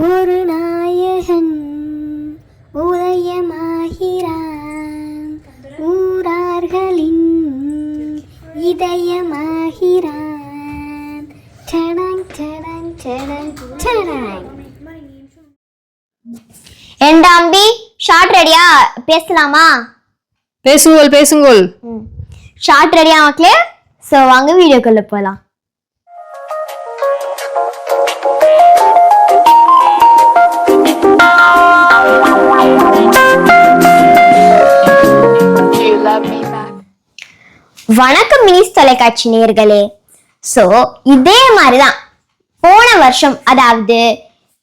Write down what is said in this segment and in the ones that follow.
ஒரு நாயகன் உதயமாகிறான், ஊரார்களின் இதயமாகிறான். சடங் சடங் சடங் சடங். என் தம்பி ஷார்ட் ரெடியா? பேசலாமா? பேசுங்கோல் பேசுங்கோல். ஷார்ட் ரெடியா மக்களே? ஸோ வாங்க வீடியோக்குள்ள போகலாம். வணக்கம் மினிஸ் தொலைக்காட்சி நேயர்களே. ஸோ இதே மாதிரிதான் போன வருஷம், அதாவது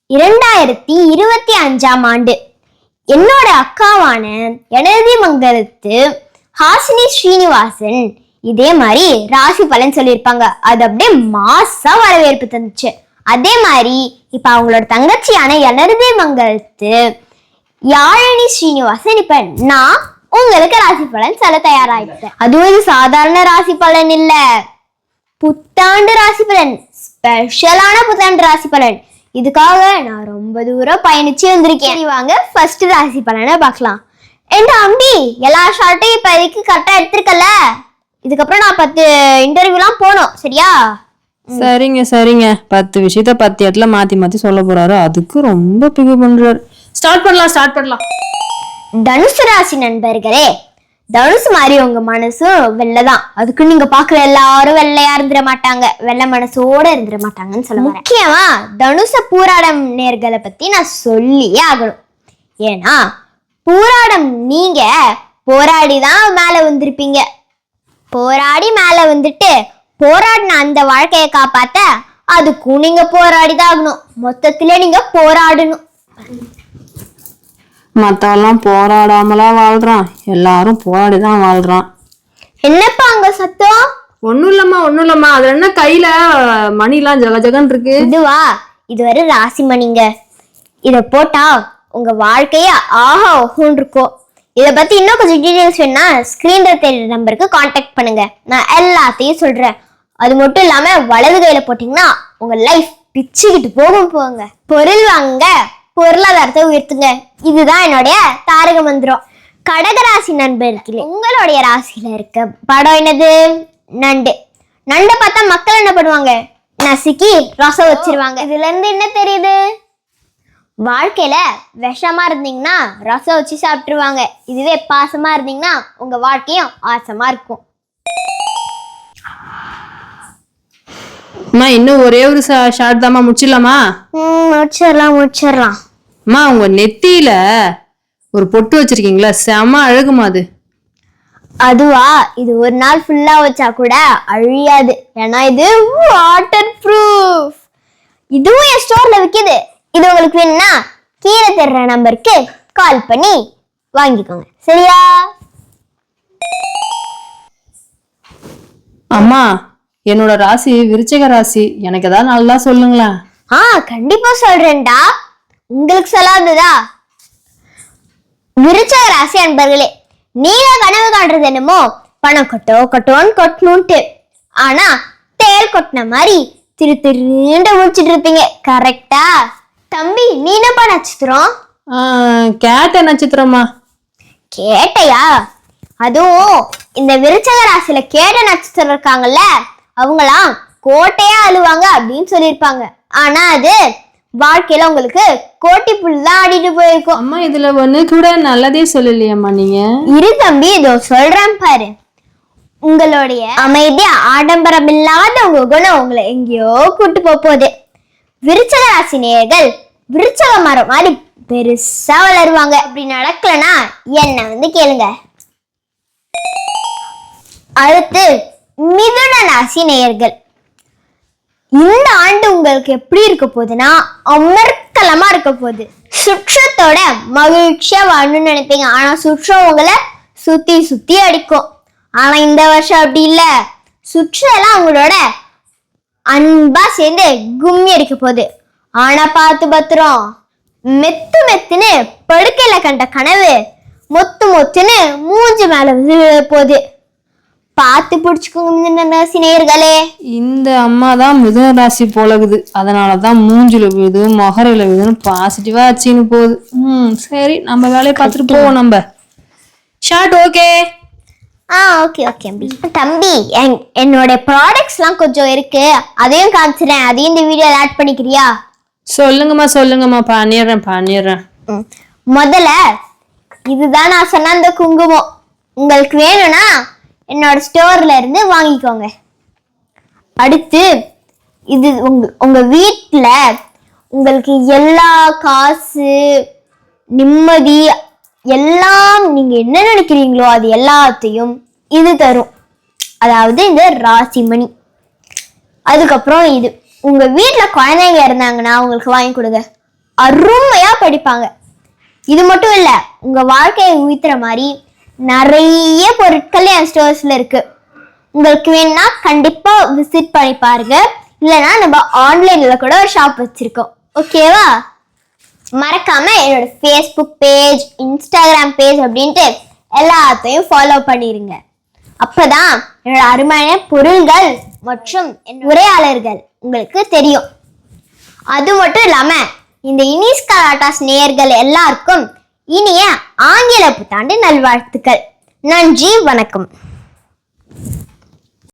2025ஆம் ஆண்டு என்னோட அக்காவான எனதிமங்கலத்து ஹாசினி ஸ்ரீனிவாசன் இதே மாதிரி ராசி பலன் சொல்லியிருப்பாங்க. அது அப்படியே மாசா வரவேற்பு தந்துச்சு. அதே மாதிரி இப்ப அவங்களோட தங்கச்சியான எனதிமங்கலத்து யாழினி ஸ்ரீனிவாசன் இப்ப நான் உங்களுக்கு ராசி பலன் சொல்ல தயாராயிட்டேன். அதுவும் இது சாதாரண ராசி பலன் இல்ல, புத்தாண்டு ராசி பலன், ஸ்பெஷலான புத்தாண்டு ராசி பலன். இதுக்காக நான் ரொம்ப தூரம் பயணிச்சு வந்திருக்கேன். வாங்க ஃபர்ஸ்ட் ராசி பலனை பார்க்கலாம். என் தம்பி எல்லா ஷார்ட்டையும் இப்போதைக்கு கரெக்டா எடுத்திருக்கல. இதுக்கப்புறம் நான் 10 இன்டர்வியூலாம் போனோம், சரியா? சரிங்க சரிங்க. 10 விஷயத்த 10 இடத்துல மாத்தி மாத்தி சொல்ல போறாரு. அதுக்கு ரொம்ப பிகு பண்றாரு. ஸ்டார்ட் பண்ணலாம். தனுசு ராசி நண்பர்களே, தனுசு மாதிரி உங்க மனசும் வெள்ளைதான். அதுக்கு நீங்க பாக்குற எல்லாரும் வெள்ளையா இருந்துட மாட்டாங்க, வெள்ளை மனசோட இருந்துட மாட்டாங்கன்னு சொல்லுவாங்க. முக்கியமா தனுச பூராடம் நேர்களை பத்தி நான் சொல்லியே ஆகணும். ஏன்னா பூராடம் நீங்க போராடிதான் மேல வந்திருப்பீங்க. போராடி மேல வந்துட்டு போராடின அந்த வாழ்க்கையை காப்பாத்த அதுக்கும் நீங்க போராடிதான் ஆகணும். மொத்தத்திலே நீங்க போராடணும். மத்தவெல்லாம் போராடாமலா வாழ்றான், எல்லாரும் போராடிதான் வாழ்றான். என்னப்பா அங்க சத்தம்? ஒண்ணும் இல்லம்மா. அது என்ன கையில மணிலாம் ஜக ஜகன் இருக்கு? இதுவா? இதுவரை ராசி மணிங்க. இத போட்டா உங்க வாழ்க்கைய ஆஹா ஓஹோன்னு இருக்கும். இதை பத்தி இன்னும் கொஞ்சம் டீடைல்ஸ் வேணும்னா ஸ்கிரீன்ல தெரியுற நம்பருக்கு கான்டாக்ட் பண்ணுங்க, நான் எல்லாத்தையும் சொல்றேன். அது மட்டும் இல்லாம வலது கையில போட்டீங்கன்னா உங்க லைஃப் பிச்சுக்கிட்டு போங்க. பொருள் வாங்க, பொருளாதாரத்தை உயர்த்துங்க. இதுதான் என்னுடைய தாரக மந்திரம். கடகராசி நண்பர்களே, உங்களுடைய ராசியில இருக்க படம் என்னது? நண்டு. நண்டை பார்த்தா மக்கள் என்ன பண்ணுவாங்க? நசுக்கி ரசம் வச்சிருவாங்க. இதுல இருந்து என்ன தெரியுது? வாழ்க்கையில விஷமா இருந்தீங்கன்னா ரசம் வச்சு சாப்பிட்டுருவாங்க. இதுவே பாசமா இருந்தீங்கன்னா உங்க வாழ்க்கையும் ஆசமா இருக்கும். இன்னும் ஒரே ஒரு ஷார்ட் தாமா, முடிச்சிடலாமா? முடிச்சிடலாம். அம்மா, உங்க நெத்தியில ஒரு பொட்டு வச்சிருக்கீங்களா, செம அழகுமா அது. அதுவா? இது ஒரு நாள் ஃபுல்லா வச்சா கூட அழியாது, ஏன்னா இது வாட்டர் ப்ரூஃப். இதுவும் என் ஸ்டோர்ல விக்குது. இது உங்களுக்கு வேணும்னா கீழே தெரிற நம்பருக்கு கால் பண்ணி வாங்கிக்கோங்க, சரியா? அம்மா, என்னோட ராசி விருச்சிக ராசி. எனக்கு ஏதாவது நல்லா சொல்லுங்களேன். கண்டிப்பா சொல்றேன்டா. உங்களுக்கு சொல்லாததா? விருச்சிக ராசி அன்பர்களே, நீங்க கனவு காண்றது என்னமோ பணம் கொட்டணும்ட்டு. ஆனா தேல் கொட்டின மாதிரி திருண்டு முடிச்சிட்டு இருப்பீங்க, கரெக்டா? தம்பி, நீ என்னப்பா நட்சத்திரம்? கேட்ட நட்சத்திரமா? கேட்டையா? அதுவும் இந்த விருச்சிக ராசியில கேட்ட நட்சத்திரம் இருக்காங்கல்ல, அவங்களாம் கோட்டையா அழுவாங்க அப்படின்னு சொல்லியிருப்பாங்க. ஆனா அது வாழ்க்கையில உங்களுக்கு கோட்டி புல்லாம் ஆடிட்டு போயிருக்கும். அம்மா, இதுல ஒண்ணு கூட நல்லதே சொல்லலையம்மா நீங்க. இரு தம்பி, இதோ சொல்றேன் பாரு. உங்களுடைய அமைதியா ஆடம்பரம் இல்லாத உங்க குணம் உங்களை எங்கேயோ கூட்டு போகுது. விருச்சிக ராசி நேயர்கள் விருச்சிக மரம் மாதிரி பெருசா வளருவாங்க. அப்படி நடக்கலன்னா என்ன வந்து கேளுங்க. அடுத்து மிதுன ராசி நேயர்கள், இந்த ஆண்டு உங்களுக்கு எப்படி இருக்க போகுதுன்னா அமர்க்கலமா இருக்க போகுது. சுற்றத்தோட மகிழ்ச்சியா வாழணும்னு நினைப்பீங்க, ஆனா சுற்றம் உங்களை சுத்தி அடிக்கும். ஆனா இந்த வருஷம் அப்படி இல்ல. சுற்றெல்லாம் உங்களோட அன்பா சேர்ந்து கும்மி அடிக்க போகுது. ஆனா பார்த்து பத்திரம், மெத்துன்னு படுக்கையில கண்ட கனவு மொத்துன்னு மூஞ்சி மேல விழ போகுது. பார்த்து பிடிச்சுக்கோங்க மிதுன ராசி நேயர்களே. இந்த அம்மா தான் மிதுன ராசி போலகுது, அதனாலதான் மூஞ்சில விழுது மொகரையில விழுதுன்னு பாசிட்டிவா அச்சின்னு போகுது. சரி, நம்ம வேலையை பார்த்துட்டு போவோம். நம்ம ஷார்ட் ஓகே. ஓகே தம்பி, என்னோட ப்ராடக்ட்ஸ்லாம் கொஞ்சம் இருக்கு, அதையும் காமிச்சிடறேன். அதையும் இந்த வீடியோல ஆட் பண்ணிக்கிறியா? சொல்லுங்கம்மா, பண்ணிடுறேன். முதல்ல இதுதான் நான் சொன்ன அந்த குங்குமம். உங்களுக்கு வேணும்னா என்னோட ஸ்டோர்ல இருந்து வாங்கிக்கோங்க. அடுத்து இது உங்க வீட்டுல உங்களுக்கு எல்லா காசு, நிம்மதி, எல்லாம் நீங்க என்ன நினைக்கிறீங்களோ அது எல்லாத்தையும் இது தரும். அதாவது இந்த ராசி மணி. அதுக்கப்புறம் இது உங்க வீட்டுல குழந்தைங்க இருந்தாங்கன்னா உங்களுக்கு வாங்கி கொடுங்க, அருமையா படிப்பாங்க. இது மட்டும் இல்ல, உங்க வாழ்க்கையை உயிர்த்துற மாதிரி நிறைய பொருட்கள் என் ஸ்டோர்ஸ்ல இருக்கு. உங்களுக்கு வேணும்னா கண்டிப்பா விசிட் பண்ணி பாருங்க. இல்லைன்னா நம்ம ஆன்லைன்ல கூட ஒரு ஷாப் வச்சிருக்கோம். ஓகேவா? மறக்காம என்னோட ஃபேஸ்புக் பேஜ், இன்ஸ்டாகிராம் பேஜ் அப்படின்ட்டு எல்லாத்தையும் ஃபாலோ பண்ணிருங்க. அப்பதான் என்னோட அருமையான பொருள்கள் மற்றும் உரையாளர்கள் உங்களுக்கு தெரியும். அது மட்டும் இல்லாம இந்த இனிஸ் கலாட்டாஸ் நேயர்கள் எல்லாருக்கும் இனிய ஆங்கில புத்தாண்டு நல்வாழ்த்துக்கள். நன்றி, வணக்கம்.